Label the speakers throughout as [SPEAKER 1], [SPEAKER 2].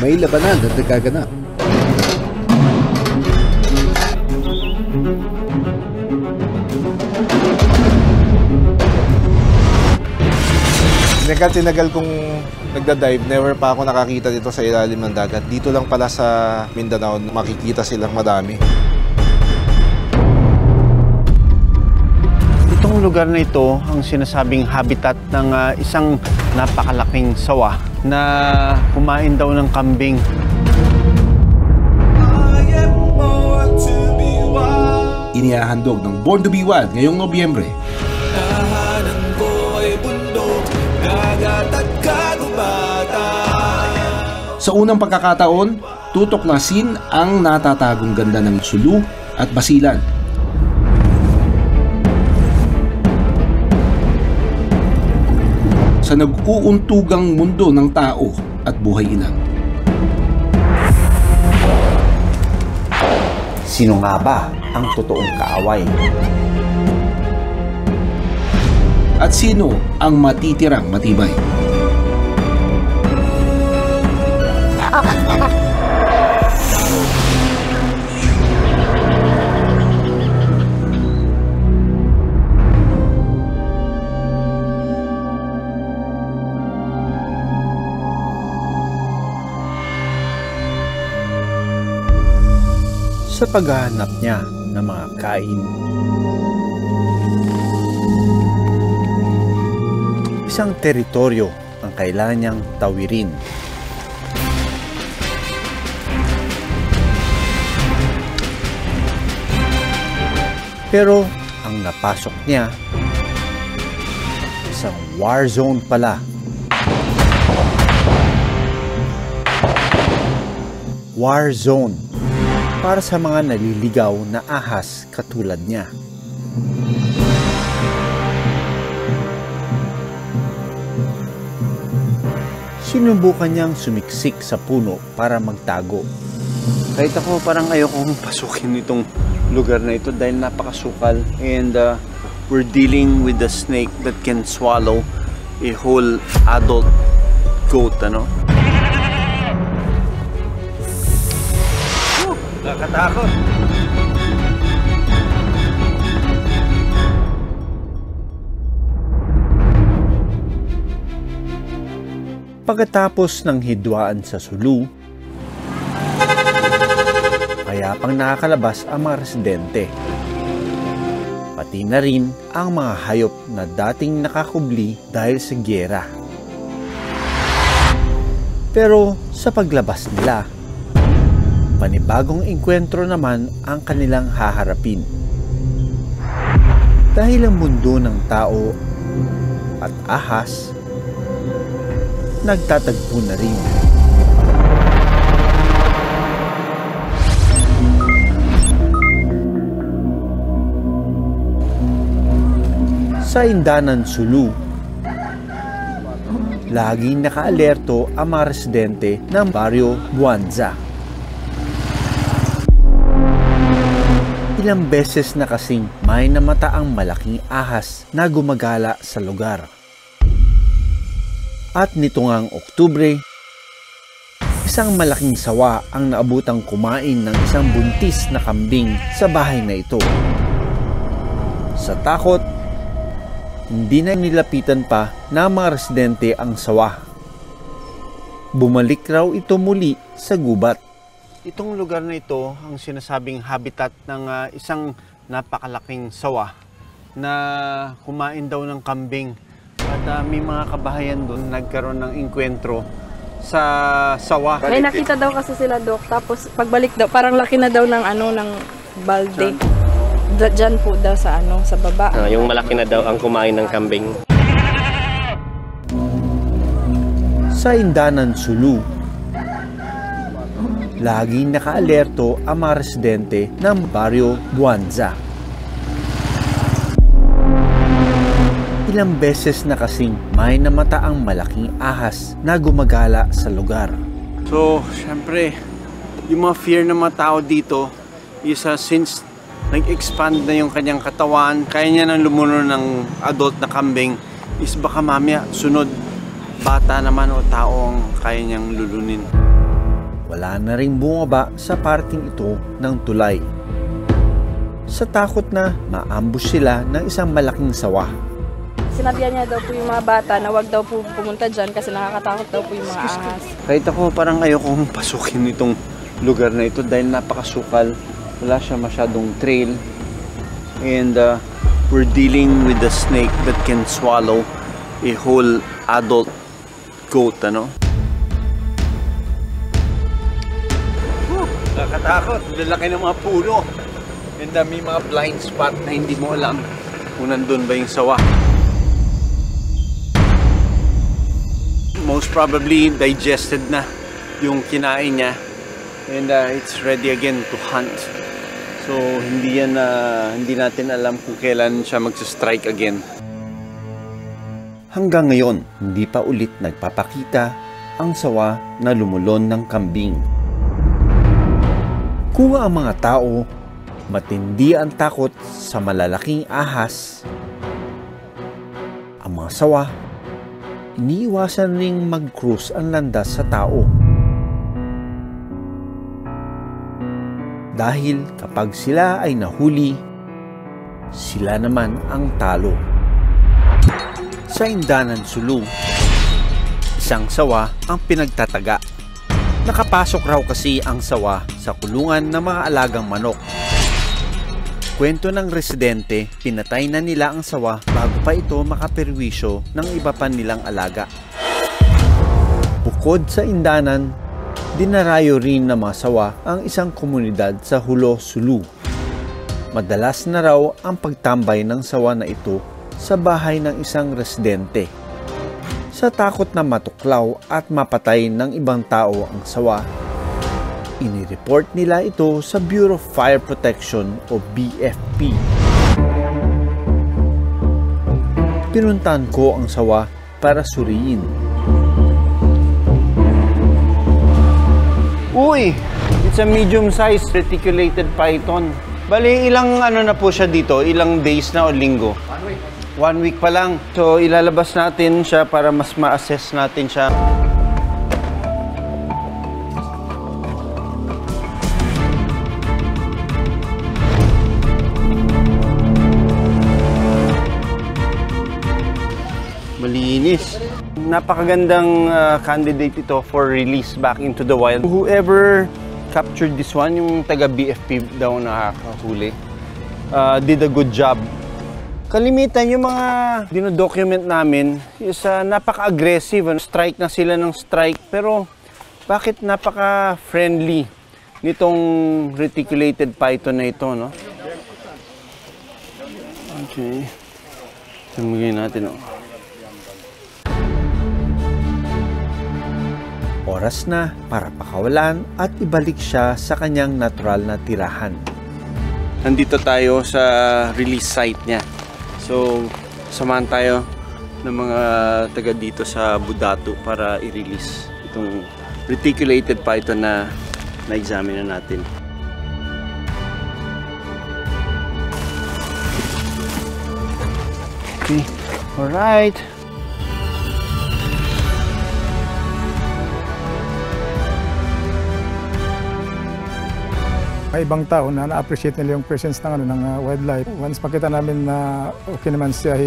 [SPEAKER 1] may labanan na nagaganap.
[SPEAKER 2] Tinagal kong nagda-dive, never pa ako nakakita dito sa ilalim ng dagat. Dito lang pala sa Mindanao makikita silang madami.
[SPEAKER 3] Itong lugar na ito ang sinasabing habitat ng isang napakalaking sawa na kumain daw ng kambing.
[SPEAKER 1] Inihahandog ng Born to be Wild ngayong Nobyembre. Sa unang pagkakataon, tutuklasin ang natatagong ganda ng Sulu at Basilan. Sa nag-uuntugang mundo ng tao at buhay ilang.
[SPEAKER 3] Sino nga ba ang totoong kaaway?
[SPEAKER 1] At sino ang matitirang matibay?
[SPEAKER 3] Sa paghahanap niya ng mga kain, isang teritoryo ang kailangan niyang tawirin. Pero ang napasok niya, isang war zone pala. War zone para sa mga naliligaw na ahas katulad niya. Sinubukan niyang sumiksik sa puno para magtago. Kahit ako parang ayokong pasukin itong lugar na ito dahil napakasukal, and we're dealing with a snake that can swallow a whole adult goat, ano? Nakatakot. Pagkatapos ng hidwaan sa Sulu, kaya pang nakakalabas ang mga residente. Pati na rin ang mga hayop na dating nakakubli dahil sa giyera. Pero sa paglabas nila, panibagong engkwentro naman ang kanilang haharapin. Dahil ang mundo ng tao at ahas nagtatagpo na rin. Sa Indanan, Sulu, laging nakaalerto ang mga residente ng Baryo Buanza. Ilang beses na kasing may namata ang malaking ahas na gumagala sa lugar. At nito ngang Oktubre, isang malaking sawa ang naabutang kumain ng isang buntis na kambing sa bahay na ito. Sa takot, hindi na nilapitan pa ng mga residente ang sawa. Bumalik raw ito muli sa gubat. Itong lugar na ito ang sinasabing habitat ng isang napakalaking sawa na kumain daw ng kambing. At may mga kabahayan doon nagkaroon ng engkwentro sa sawa.
[SPEAKER 4] May nakita daw kasi sila, Dok. Tapos pagbalik daw, parang laki na daw ng ng balde. Diyan po daw sa sa baba.
[SPEAKER 5] Yung malaki na daw ang kumain ng kambing.
[SPEAKER 3] Sa Indanan, Sulu, laging nakaalerto ang mga residente ng Baryo Buanza. Ilang beses na kasing may namata ang malaking ahas na gumagala sa lugar. So, syempre, yung mga fear ng mga tao dito is since nag-expand na yung kanyang katawan, kaya niya nang lumunod ng adult na kambing, is baka mamaya sunod bata naman o tao ang kaya niyang lulunin. wala na ring bumaba sa parting ito ng tulay. Sa takot na ma-ambush sila ng isang malaking sawa.
[SPEAKER 4] Sinabihan niya daw po yung mga bata na wag daw po pumunta dyan kasi nakakatakot daw po yung mga ahas.
[SPEAKER 3] Kahit ako parang ayokong pasukin itong lugar na ito dahil napakasukal. Wala siya masyadong trail. And we're dealing with a snake that can swallow a whole adult goat, ano? Nakakatakot. Lalaki ng mga puno. And may mga blind spot na hindi mo alam kung nandun ba yung sawa. Most probably digested na yung kinain niya and it's ready again to hunt. So hindi natin alam kung kailan siya magsa-strike again. Hanggang ngayon, hindi pa ulit nagpapakita ang sawa na lumulon ng kambing. Kung ang mga tao matindi ang takot sa malalaking ahas, ang mga sawa iniiwasan ring mag-cruise ang landas sa tao. Dahil kapag sila ay nahuli, sila naman ang talo. Sa Indanan, Sulu, isang sawa ang pinagtataga. Nakapasok raw kasi ang sawa sa kulungan ng mga alagang manok. Kwento ng residente, pinatay na nila ang sawa bago pa ito makaperwisyo ng iba pa nilang alaga. Bukod sa Indanan, dinarayo rin ng mga sawa ang isang komunidad sa Hulo, Sulu. Madalas na raw ang pagtambay ng sawa na ito sa bahay ng isang residente. Sa takot na matuklaw at mapatay ng ibang tao ang sawa, inireport nila ito sa Bureau of Fire Protection o BFP. Pinuntahan ko ang sawa para suriin. Uy! It's a medium-sized reticulated python. Bali, ilang na po siya dito? Ilang days na o linggo? 1 week pa lang. So, ilalabas natin siya para mas ma-assess natin siya. Malinis. Napakagandang candidate ito for release back into the wild. Whoever captured this one, yung taga BFP daw nakahuli, did a good job. Kalimitan yung mga dinodocument namin is napaka-aggressive. Strike na sila ng strike. Pero bakit napaka-friendly nitong reticulated python na ito, no? Okay. Tumugin natin, Oras na para pakawalan at ibalik siya sa kanyang natural na tirahan. Nandito tayo sa release site niya. So, samahan tayo ng mga taga dito sa Budatu para i-release itong reticulated python na na-examine na natin. Okay, alright.
[SPEAKER 6] May ibang tao na na-appreciate nila yung presence ng wildlife. Once makita namin na okay naman siya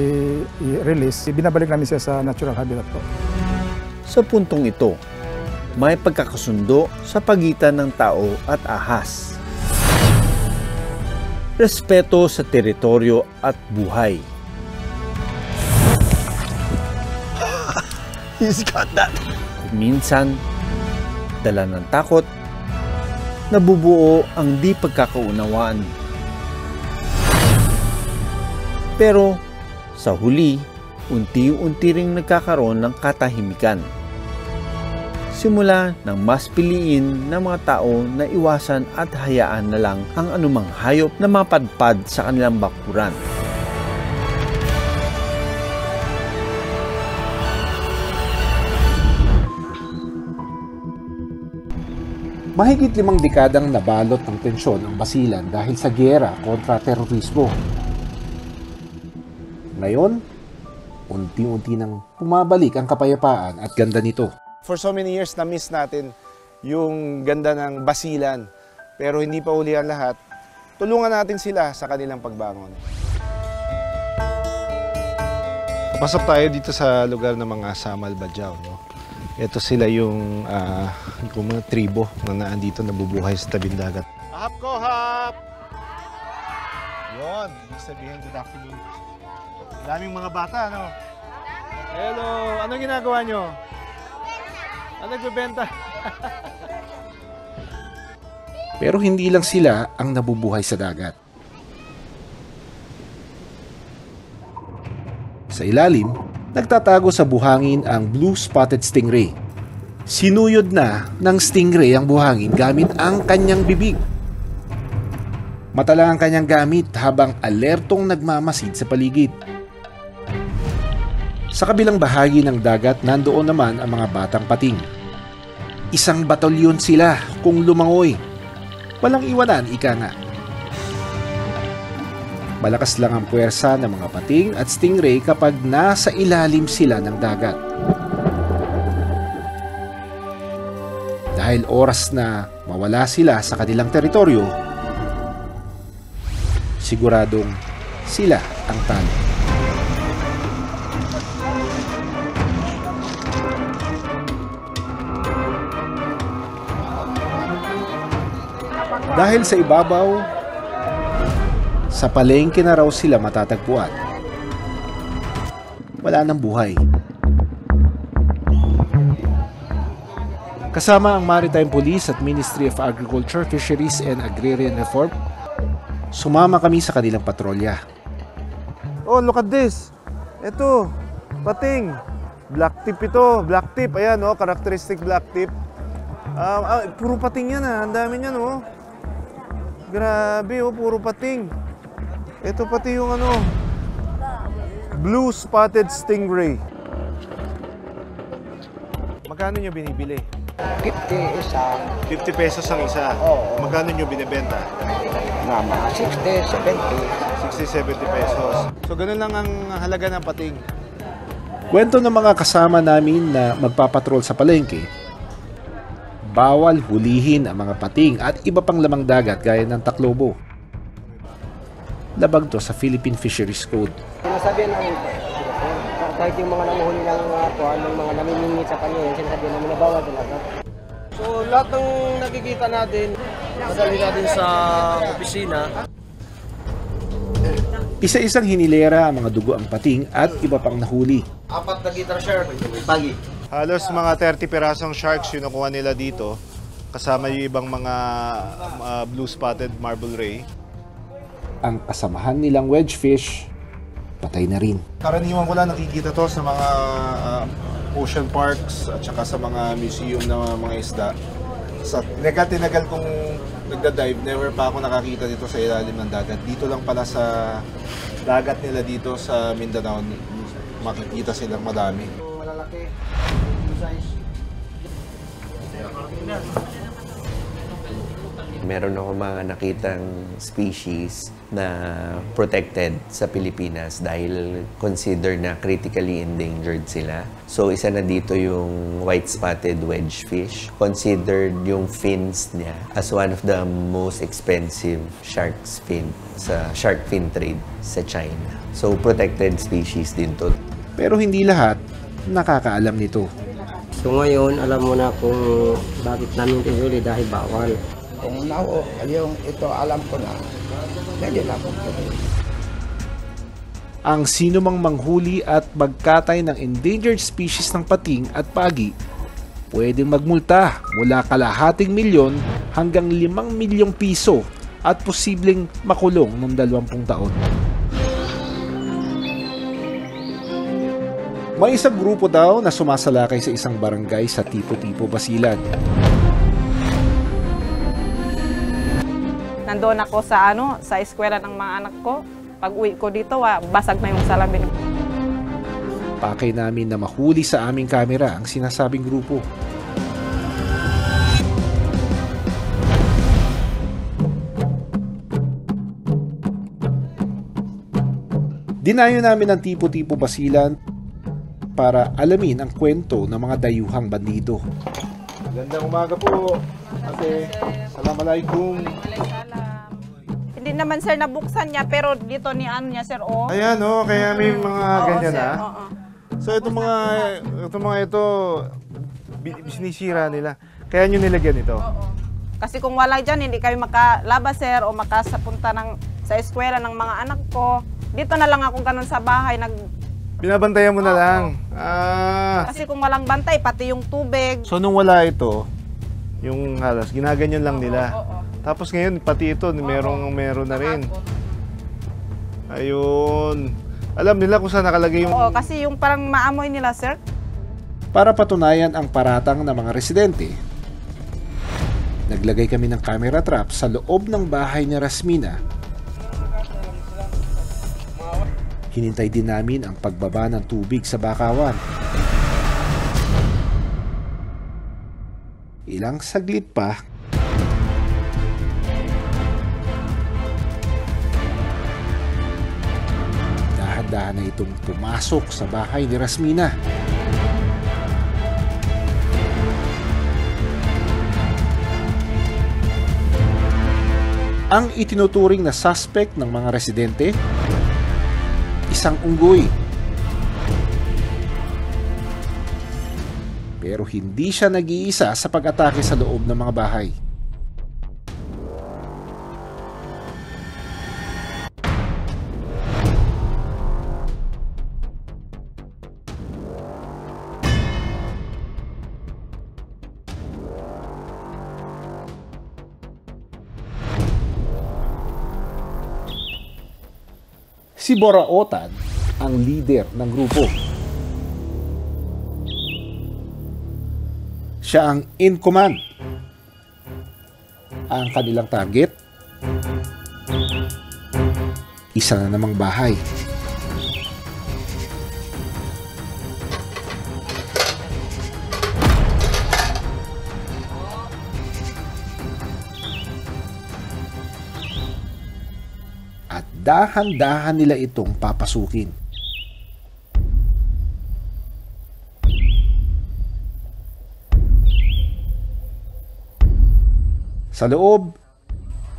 [SPEAKER 6] i-release, binabalik namin siya sa natural habitat po.
[SPEAKER 3] Sa puntong ito, may pagkakasundo sa pagitan ng tao at ahas. Respeto sa teritoryo at buhay. He's got that! Minsan, dala ng takot, nabubuo ang di pagkakaunawaan. Pero sa huli, unti-unti ring nagkakaroon ng katahimikan. Simula nang mas piliin ng mga tao na iwasan at hayaan na lang ang anumang hayop na mapadpad sa kanilang bakuran.
[SPEAKER 1] Mahigit 5 dekadang nabalot ng tensyon ang Basilan dahil sa giyera kontra terorismo. Ngayon, unti-unti nang pumabalik ang kapayapaan at ganda nito.
[SPEAKER 2] For so many years, na-miss natin yung ganda ng Basilan. Pero hindi pa uli ang lahat. Tulungan natin sila sa kanilang pagbangon. Pasok tayo dito sa lugar ng mga Samal Badjao. No? Ito sila yung mga tribo na naandito nabubuhay sa tabing dagat. Hap ko, hap! Yun, ibig sabihin good afternoon. Daming mga bata, no? Hello! Anong ginagawa nyo? Ano nagbebenta?
[SPEAKER 1] Pero hindi lang sila ang nabubuhay sa dagat. Sa ilalim, nagtatago sa buhangin ang blue-spotted stingray. Sinuyod na ng stingray ang buhangin gamit ang kanyang bibig. Mata lang ang kanyang gamit habang alertong nagmamasid sa paligid. Sa kabilang bahagi ng dagat, nandoon naman ang mga batang pating. Isang batalyon sila kung lumangoy. Walang iwanan, ika nga. Malakas lang ang puwersa ng mga pating at stingray kapag nasa ilalim sila ng dagat. Dahil oras na mawala sila sa kanilang teritoryo, siguradong sila ang talo. Dahil sa ibabaw, sa palengke na raw sila matatagpuan. Wala nang buhay. Kasama ang Maritime Police at Ministry of Agriculture, Fisheries and Agrarian Reform, sumama kami sa kanilang patrolya.
[SPEAKER 2] Oh, look at this. Ito, pating. Black tip ito. Black tip. Ayan, oh, characteristic black tip. Puro pating yan, Ang dami niyan, oh. Grabe, oh, puro pating. Ito pati yung blue spotted stingray. Magkano nyo binibili?
[SPEAKER 7] 50 isa.
[SPEAKER 2] 50 pesos ang isa.
[SPEAKER 7] Oo.
[SPEAKER 2] Magkano nyo binibenta?
[SPEAKER 7] Mga 60, 70.
[SPEAKER 2] 60-70 pesos. So ganun lang ang halaga ng pating.
[SPEAKER 1] Kwento ng mga kasama namin na magpapatrol sa palengke, bawal hulihin ang mga pating at iba pang lamang dagat gaya ng taklobo. Labag to sa Philippine Fisheries Code.
[SPEAKER 7] Sinasabihan namin po. Kahit yung mga namuhuli ng mga namimingit sa kanya, yan sinasabihan namin na bawal talaga.
[SPEAKER 8] So lahat ng nakikita natin, madali natin sa opisina.
[SPEAKER 1] Isa-isang hinilera ang mga dugo ang pating at iba pang nahuli.
[SPEAKER 8] 4 na guitar shark, bagi.
[SPEAKER 2] Halos mga 30 pirasong sharks yung nakuha nila dito. Kasama yung ibang mga blue spotted marble ray.
[SPEAKER 1] Ang kasamahan nilang wedgefish, patay na rin.
[SPEAKER 2] Karaniwan ko lang nakikita to sa mga ocean parks at saka sa mga museum na mga isda. Sa tinagal kong nagda-dive, never pa ako nakakita dito sa ilalim ng dagat. Dito lang pala sa dagat nila dito sa Mindanao, makikita silang madami.
[SPEAKER 8] Malalaki.
[SPEAKER 9] Meron ako mga nakitang species na protected sa Pilipinas dahil considered na critically endangered sila. So isa na dito yung white-spotted wedgefish. Considered yung fins niya as one of the most expensive shark's fin sa shark fin trade sa China. So protected species din to.
[SPEAKER 1] Pero hindi lahat nakakaalam nito.
[SPEAKER 7] So ngayon, alam mo na kung bakit namin tinuli dahil bawal.
[SPEAKER 8] Kung yung ito alam ko na, medyo na po.
[SPEAKER 1] Ang sinumang manghuli at magkatay ng endangered species ng pating at pagi, pwedeng magmulta mula kalahating milyon hanggang 5 milyong piso at posibleng makulong ng 20 taon. May isang grupo daw na sumasalakay sa isang barangay sa Tipo-Tipo, Basilan.
[SPEAKER 4] Nandoon ako sa eskwela ng mga anak ko. Pag uwi ko dito, basag na yung salamin.
[SPEAKER 1] Pakay namin na mahuli sa aming kamera ang sinasabing grupo. Dinayo namin ang Tipo-Tipo, Basilan para alamin ang kwento ng mga dayuhang bandido.
[SPEAKER 2] Magandang umaga po. Ate, assalamualaikum.
[SPEAKER 10] Hindi naman sir nabuksan niya pero dito ni ano niya sir oh.
[SPEAKER 2] Ayan kaya may mga ganyan
[SPEAKER 10] sir,
[SPEAKER 2] na.
[SPEAKER 10] oo.
[SPEAKER 2] So itong mga ito sinisira nila. Kaya nyo nilagyan ito.
[SPEAKER 10] Kasi kung wala diyan hindi kami makalabas sir o makasapunta sa eskwela ng mga anak ko. Dito na lang ako ganun sa bahay
[SPEAKER 2] Binabantayan mo na lang.
[SPEAKER 10] Kasi kung walang bantay pati yung tubig.
[SPEAKER 2] So nung wala ito, yung halos ginaganyan lang nila. Tapos ngayon pati ito meron na rin. Ayun. Alam nila kung saan nakalagay yung...
[SPEAKER 10] Oo, kasi yung parang maamoy nila, sir.
[SPEAKER 1] Para patunayan ang paratang ng mga residente, naglagay kami ng camera trap sa loob ng bahay ni Rasmina. Hinintay din namin ang pagbaba ng tubig sa bakawan. Ilang saglit pa, dahan-dahan na itong pumasok sa bahay ni Rasmina. Ang itinuturing na suspect ng mga residente, isang unggoy. Pero hindi siya nag-iisa sa pag-atake sa loob ng mga bahay. Si Boraotan ang leader ng grupo. Siya ang in command. Ang kanilang target, isa na namang bahay. At dahan-dahan nila itong papasukin. Sa loob,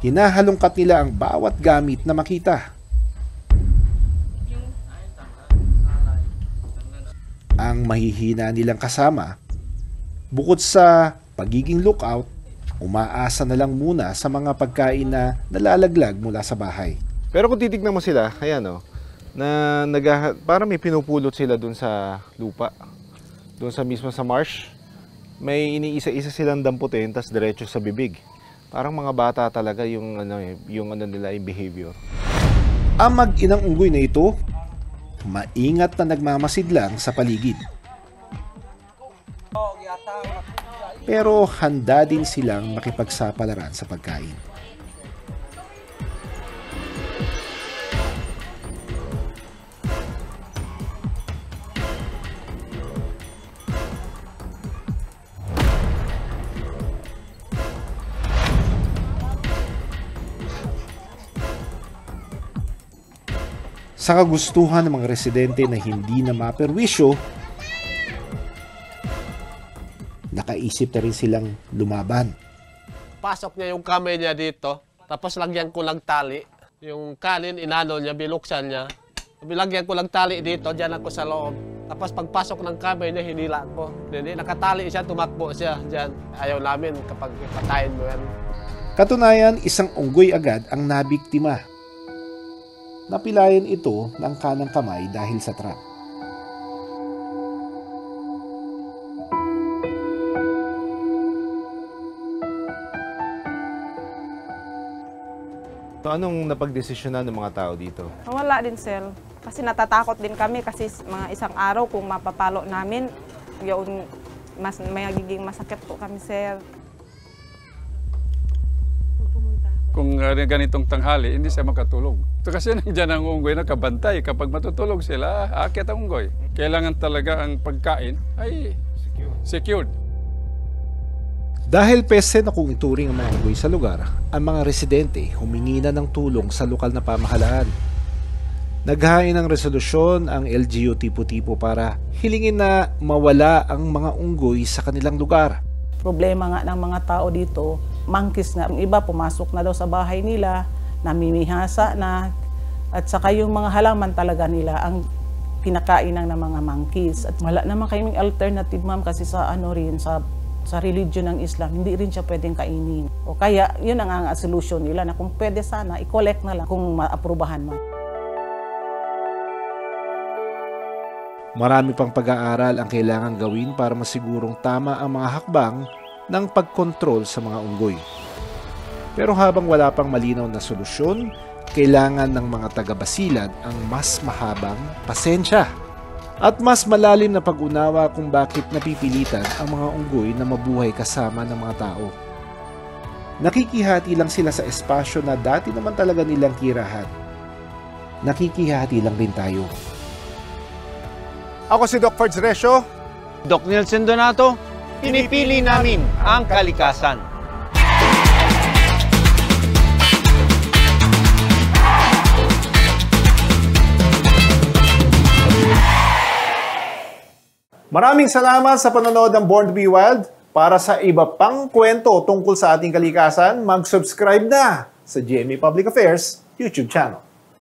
[SPEAKER 1] hinahalongkat nila ang bawat gamit na makita. Ang mahihina nilang kasama, bukod sa pagiging lookout, umaasa na lang muna sa mga pagkain na nalalaglag mula sa bahay.
[SPEAKER 2] Pero kung titignan mo sila, ayan na parang may pinupulot sila dun sa lupa. Dun sa mismo sa marsh, may iniisa-isa silang damputin tas diretso sa bibig. Parang mga bata talaga yung nila yung behavior.
[SPEAKER 1] Ang mag-inang unggoy na ito, maingat na nagmamasid lang sa paligid. Pero handa din silang makipagsapalaran sa pagkain. Sa kagustuhan ng mga residente na hindi na maperwisyo, nakaisip na rin silang lumaban.
[SPEAKER 8] Pasok niya yung kamay niya dito, tapos lagyan ko lang tali. Yung kanin, inano niya, binuksan niya. Lagyan ko lang tali dito, dyan ako sa loob. Tapos pagpasok ng kamay niya, hinila ko. Hindi, nakatali siya, tumakbo siya dyan. Ayaw namin kapag patayin mo yan.
[SPEAKER 1] Katunayan, isang unggoy agad ang nabiktima. Napilayan ito ng kanang kamay dahil sa trap.
[SPEAKER 2] So anong napagdesisyonan ng mga tao dito?
[SPEAKER 10] Wala din sir. Kasi natatakot din kami kasi mga isang araw kung mapapalo namin, yun magiging masakit po kami sir.
[SPEAKER 11] Kung ganitong tanghali, hindi siya makatulog. Ito kasi nandiyan ang unggoy nakabantay. Kapag matutulog sila, aakyat ang unggoy. Kailangan talaga ang pagkain ay secured.
[SPEAKER 1] Dahil peste na kung ituring ang mga unggoy sa lugar, ang mga residente humingi na ng tulong sa lokal na pamahalaan. Naghain ng resolusyon ang LGU tipo-tipo para hilingin na mawala ang mga unggoy sa kanilang lugar.
[SPEAKER 12] Problema nga ng mga tao dito, monkeys nga. Ang iba pumasok na daw sa bahay nila, namimihasa na, at saka yung mga halaman talaga nila ang kinakainan ng mga monkeys. At wala naman kaming alternative, ma'am, kasi sa sa religion ng Islam, hindi rin siya pwedeng kainin. O kaya, yun ang solution nila, na kung pwede sana, i-collect na lang kung maaprubahan, ma'am.
[SPEAKER 1] Marami pang pag-aaral ang kailangan gawin para masigurong tama ang mga hakbang ng pagkontrol sa mga unggoy. Pero habang wala pang malinaw na solusyon, kailangan ng mga taga-Basilan ang mas mahabang pasensya at mas malalim na pag-unawa kung bakit napipilitan ang mga unggoy na mabuhay kasama ng mga tao. Nakikihati lang sila sa espasyo na dati naman talaga nilang kirahan. Nakikihati lang din tayo.
[SPEAKER 2] Ako si Doc Ferds Resio.
[SPEAKER 3] Doc Nelson Donato, pinipili namin ang kalikasan.
[SPEAKER 2] Maraming salamat sa panonood ng Born to be Wild. Para sa iba pang kwento tungkol sa ating kalikasan, mag-subscribe na sa GMA Public Affairs YouTube channel.